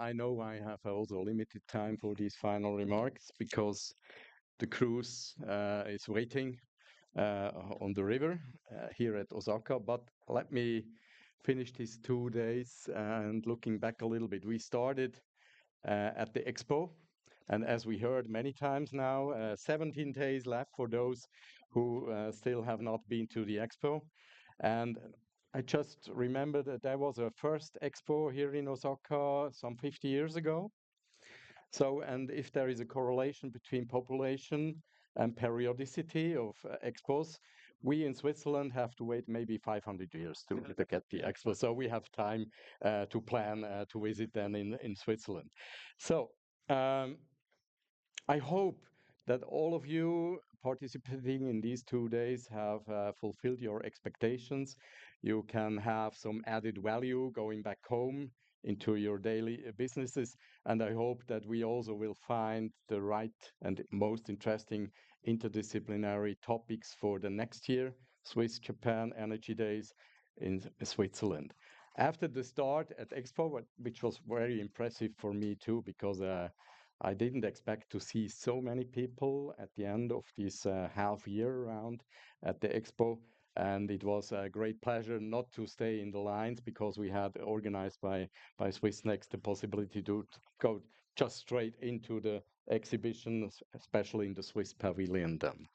I know I have also limited time for these final remarks because the cruise is waiting on the river here at Osaka. But let me finish these 2 days and looking back a little bit. We started at the expo. And as we heard many times now, 17 days left for those who still have not been to the expo. And I just remember that there was a first expo here in Osaka some 50 years ago. So, and if there is a correlation between population and periodicity of expos, we in Switzerland have to wait maybe 500 years to get the expo. So we have time to plan to visit then in Switzerland. So I hope that all of you participating in these 2 days have fulfilled your expectations. You can have some added value going back home into your daily businesses. And I hope that we also will find the right and most interesting interdisciplinary topics for the next year, Swiss-Japan Energy Days in Switzerland. After the start at Expo, which was very impressive for me too, because I didn't expect to see so many people at the end of this half year round at the Expo. And it was a great pleasure not to stay in the lines because we had organized by Swissnex the possibility to go just straight into the exhibition, especially in the Swiss pavilion then.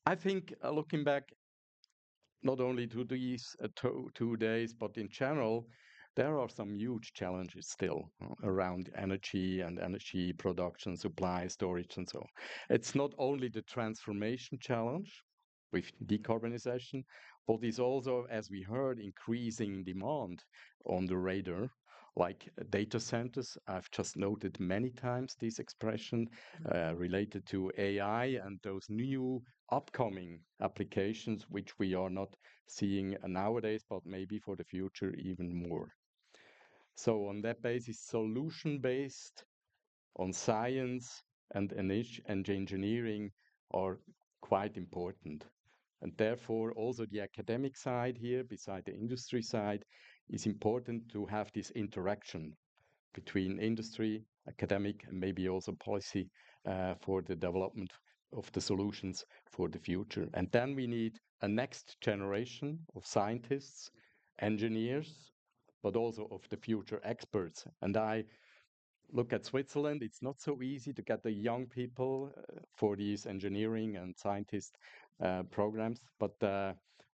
I think looking back, not only to these 2 days, but in general, there are some huge challenges still around energy and energy production, supply, storage, and so on. It's not only the transformation challenge with decarbonization, but it's also, as we heard, increasing demand on the radar, like data centers. I've just noted many times this expression related to AI and those new upcoming applications, which we are not seeing nowadays, but maybe for the future even more. So on that basis, solution-based on science and engineering are quite important. And therefore, also the academic side here, beside the industry side, is important to have this interaction between industry, academic, and maybe also policy for the development of the solutions for the future. And then we need a next generation of scientists, engineers, but also of the future experts. And I look at Switzerland, it's not so easy to get the young people for these engineering and scientist programs, but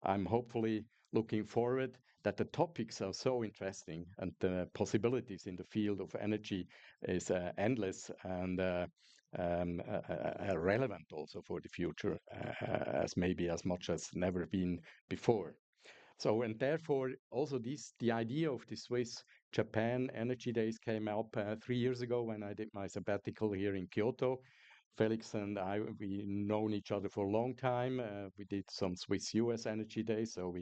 I'm hopefully looking forward that the topics are so interesting and the possibilities in the field of energy is endless and relevant also for the future, as maybe as much as never been before. So, and therefore, also the idea of the Swiss Japan Energy Days came up 3 years ago when I did my sabbatical here in Kyoto. Felix and I, we known each other for a long time. We did some Swiss US Energy Days, so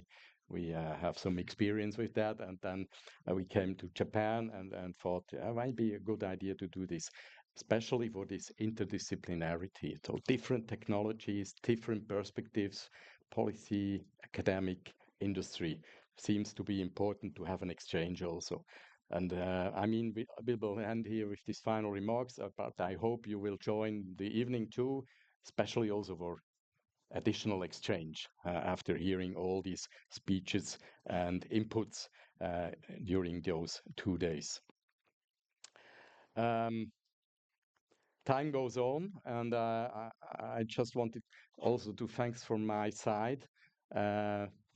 we have some experience with that. And then we came to Japan and thought it might be a good idea to do this, especially for this interdisciplinarity. So different technologies, different perspectives, policy, academic, industry seems to be important to have an exchange also. And I mean, we will end here with these final remarks, but I hope you will join the evening too, especially also for additional exchange after hearing all these speeches and inputs during those 2 days. Time goes on, and I just wanted also to thanks from my side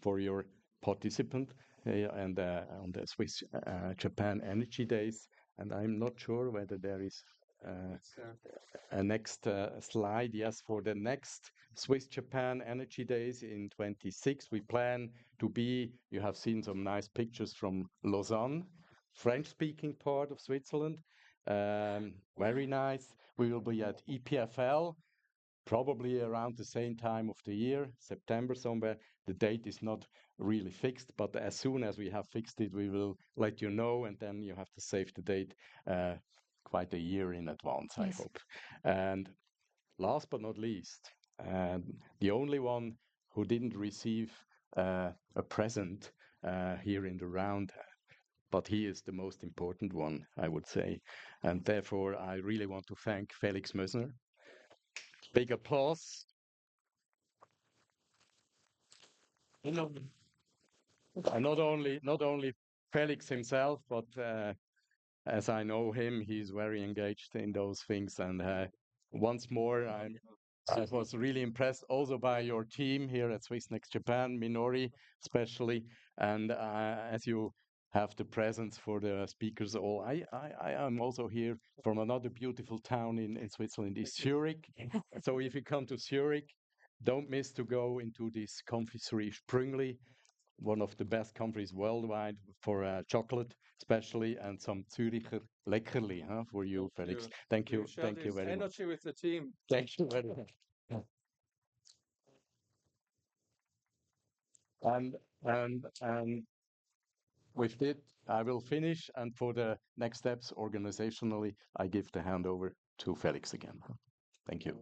for your participant and on the Swiss Japan Energy Days. And I'm not sure whether there is a next slide. Yes, for the next Swiss Japan Energy Days in 26, we plan to be, you have seen some nice pictures from Lausanne, French-speaking part of Switzerland. Very nice. We will be at EPFL, probably around the same time of the year, September somewhere. The date is not really fixed, but as soon as we have fixed it, we will let you know, and then you have to save the date quite a year in advance, yes. I hope. And last but not least, the only one who didn't receive a present here in the round, but he is the most important one, I would say. And therefore, I really want to thank Felix Mösner. Big applause. You know, and not only Felix himself, but as I know him, he's very engaged in those things. And once more, I was really impressed also by your team here at Swiss Next Japan, Minori especially. And as you have the presence for the speakers all, I am also here from another beautiful town in Switzerland, is Zurich. So if you come to Zurich, don't miss to go into this confiserie Sprüngli, one of the best countries worldwide for chocolate, especially, and some Züricher Leckerli, for you, Felix. Thank you. Thank you very much. Energy with the team. Thank you very much. And with it, I will finish. And for the next steps organizationally, I give the hand over to Felix again. Thank you.